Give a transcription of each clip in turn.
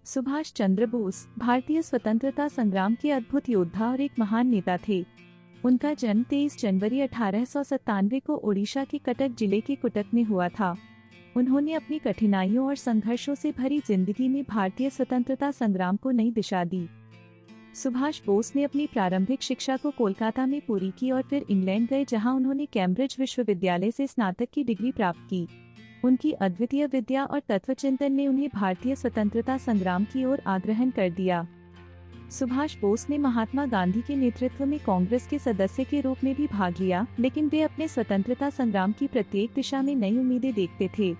सुभाष चंद्र बोस भारतीय स्वतंत्रता संग्राम के अद्भुत योद्धा और एक महान नेता थे। उनका जन्म 23 जनवरी 1897 को ओडिशा के कटक जिले के कुटक में हुआ था। उन्होंने अपनी कठिनाइयों और संघर्षों से भरी जिंदगी में भारतीय स्वतंत्रता संग्राम को नई दिशा दी। सुभाष बोस ने अपनी प्रारंभिक शिक्षा को कोलकाता में पूरी की और फिर इंग्लैंड गए, जहां उन्होंने कैम्ब्रिज विश्वविद्यालय से स्नातक की डिग्री प्राप्त की। उनकी अद्वितीय विद्या और तत्वचिंतन ने उन्हें भारतीय स्वतंत्रता संग्राम की ओर आग्रहण कर दिया। सुभाष बोस ने महात्मा गांधी के नेतृत्व में कांग्रेस के सदस्य के रूप में भी भाग लिया, लेकिन वे अपने स्वतंत्रता संग्राम की प्रत्येक दिशा में नई उम्मीदें देखते थे।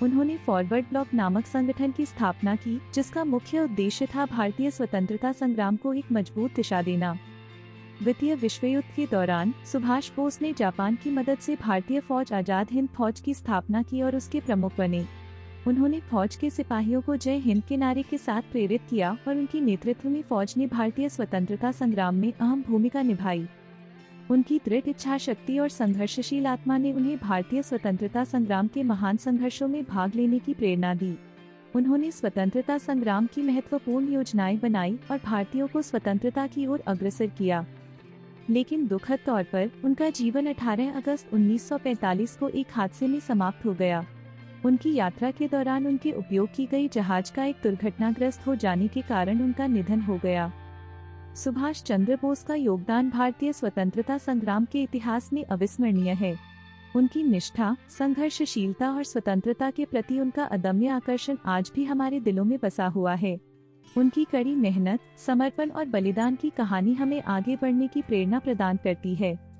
उन्होंने फॉरवर्ड ब्लॉक नामक संगठन की स्थापना की, जिसका मुख्य उद्देश्य था भारतीय स्वतंत्रता संग्राम को एक मजबूत दिशा देना। द्वितीय विश्व युद्ध के दौरान सुभाष बोस ने जापान की मदद से भारतीय फौज आजाद हिंद फौज की स्थापना की और उसके प्रमुख बने। उन्होंने फौज के सिपाहियों को जय हिंद के नारे के साथ प्रेरित किया और उनके नेतृत्व में फौज ने भारतीय स्वतंत्रता संग्राम में अहम भूमिका निभाई। उनकी दृढ़ इच्छा शक्ति और संघर्षशील आत्मा ने उन्हें भारतीय स्वतंत्रता संग्राम के महान संघर्षों में भाग लेने की प्रेरणा दी। उन्होंने स्वतंत्रता संग्राम की महत्वपूर्ण योजनाएं बनाई और भारतीयों को स्वतंत्रता की ओर अग्रसर किया। लेकिन दुखद तौर पर उनका जीवन 18 अगस्त 1945 को एक हादसे में समाप्त हो गया। उनकी यात्रा के दौरान उनके उपयोग की गई जहाज का एक दुर्घटनाग्रस्त हो जाने के कारण उनका निधन हो गया। सुभाष चंद्र बोस का योगदान भारतीय स्वतंत्रता संग्राम के इतिहास में अविस्मरणीय है। उनकी निष्ठा, संघर्षशीलता और स्वतंत्रता के प्रति उनका अदम्य आकर्षण आज भी हमारे दिलों में बसा हुआ है। उनकी कड़ी मेहनत, समर्पण और बलिदान की कहानी हमें आगे बढ़ने की प्रेरणा प्रदान करती है।